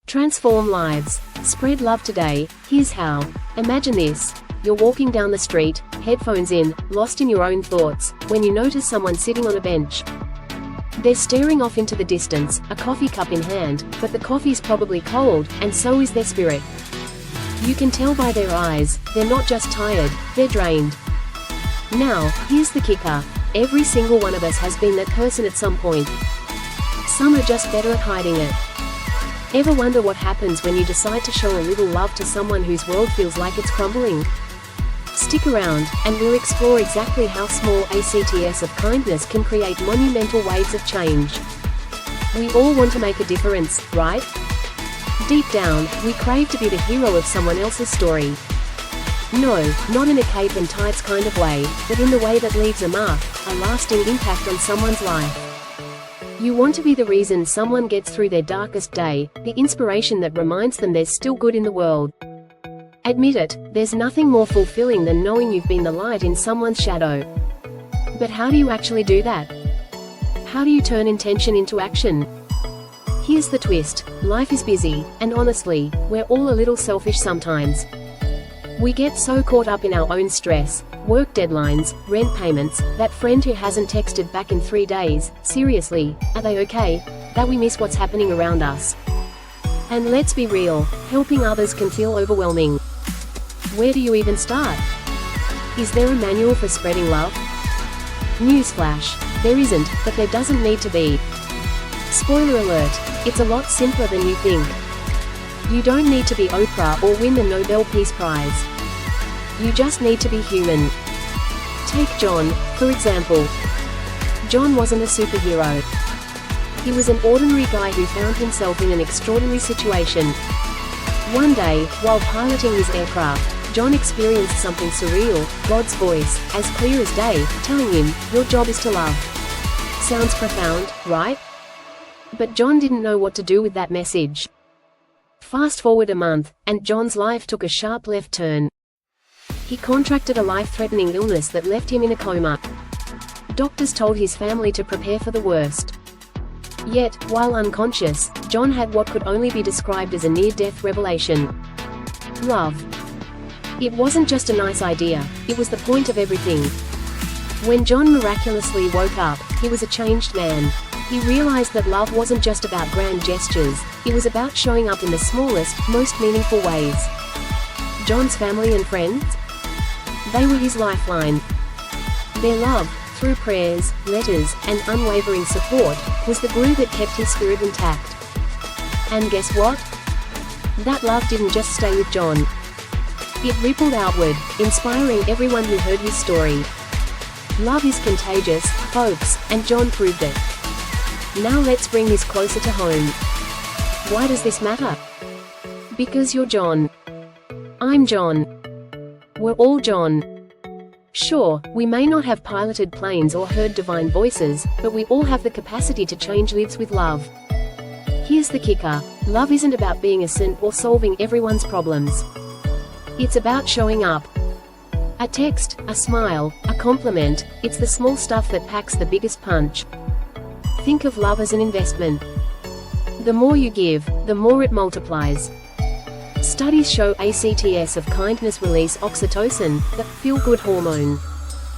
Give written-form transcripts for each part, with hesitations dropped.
Transform lives. Spread love today. Here's how. Imagine this. You're walking down the street, headphones in, lost in your own thoughts, when you notice someone sitting on a bench. They're staring off into the distance, a coffee cup in hand, but the coffee's probably cold, and so is their spirit. You can tell by their eyes, they're not just tired, they're drained. Now, here's the kicker. Every single one of us has been that person at some point. Some are just better at hiding it. Ever wonder what happens when you decide to show a little love to someone whose world feels like it's crumbling? Stick around, and we'll explore exactly how small acts of kindness can create monumental waves of change. We all want to make a difference, right? Deep down, we crave to be the hero of someone else's story. No, not in a cape and tights kind of way, but in the way that leaves a mark, a lasting impact on someone's life. You want to be the reason someone gets through their darkest day, the inspiration that reminds them there's still good in the world. Admit it, there's nothing more fulfilling than knowing you've been the light in someone's shadow. But how do you actually do that? How do you turn intention into action? Here's the twist. Life is busy, and honestly, we're all a little selfish sometimes. We get so caught up in our own stress, work deadlines, rent payments, that friend who hasn't texted back in 3 days, seriously, are they okay, that we miss what's happening around us. And let's be real, helping others can feel overwhelming. Where do you even start? Is there a manual for spreading love? Newsflash, there isn't, but there doesn't need to be. Spoiler alert, it's a lot simpler than you think. You don't need to be Oprah or win the Nobel Peace Prize. You just need to be human. Take John, for example. John wasn't a superhero. He was an ordinary guy who found himself in an extraordinary situation. One day, while piloting his aircraft, John experienced something surreal, God's voice, as clear as day, telling him, "Your job is to love." Sounds profound, right? But John didn't know what to do with that message. Fast forward a month, and John's life took a sharp left turn. He contracted a life-threatening illness that left him in a coma. Doctors told his family to prepare for the worst. Yet, while unconscious, John had what could only be described as a near-death revelation. Love. It wasn't just a nice idea, it was the point of everything. When John miraculously woke up, he was a changed man. He realized that love wasn't just about grand gestures, it was about showing up in the smallest, most meaningful ways. John's family and friends? They were his lifeline. Their love, through prayers, letters, and unwavering support, was the glue that kept his spirit intact. And guess what? That love didn't just stay with John. It rippled outward, inspiring everyone who heard his story. Love is contagious, folks, and John proved it. Now let's bring this closer to home. Why does this matter? Because you're John. I'm John. We're all John. Sure, we may not have piloted planes or heard divine voices, but we all have the capacity to change lives with love. Here's the kicker. Love isn't about being a saint or solving everyone's problems. It's about showing up. A text, a smile, a compliment, it's the small stuff that packs the biggest punch. Think of love as an investment. The more you give, the more it multiplies. Studies show acts of kindness release oxytocin, the feel-good hormone.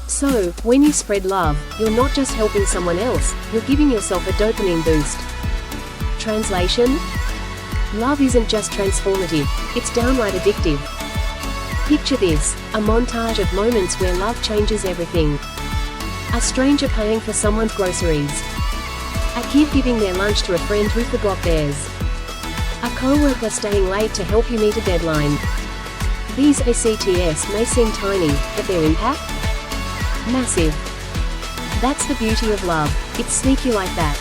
So, when you spread love, you're not just helping someone else, you're giving yourself a dopamine boost. Translation? Love isn't just transformative, it's downright addictive. Picture this, a montage of moments where love changes everything. A stranger paying for someone's groceries. A kid giving their lunch to a friend who forgot theirs. A co-worker staying late to help you meet a deadline. These acts may seem tiny, but their impact? Massive. That's the beauty of love, it's sneaky like that.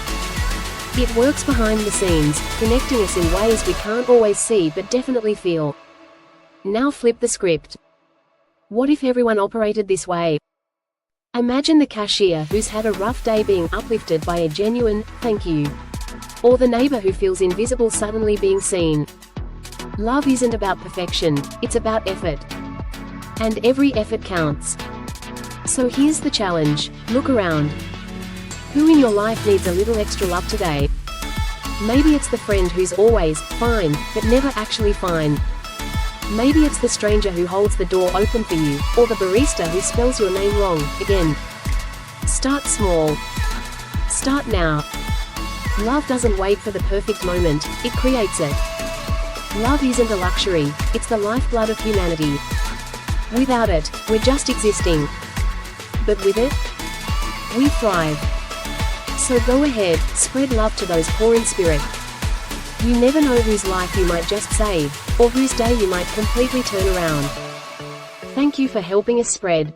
It works behind the scenes, connecting us in ways we can't always see but definitely feel. Now flip the script. What if everyone operated this way? Imagine the cashier who's had a rough day being uplifted by a genuine, "thank you." Or the neighbor who feels invisible suddenly being seen. Love isn't about perfection, it's about effort. And every effort counts. So here's the challenge, look around. Who in your life needs a little extra love today? Maybe it's the friend who's always fine, but never actually fine. Maybe it's the stranger who holds the door open for you, or the barista who spells your name wrong, again. Start small. Start now. Love doesn't wait for the perfect moment, it creates it. Love isn't a luxury, it's the lifeblood of humanity. Without it, we're just existing. But with it, we thrive. So go ahead, spread love to those poor in spirit. You never know whose life you might just save, or whose day you might completely turn around. Thank you for helping us spread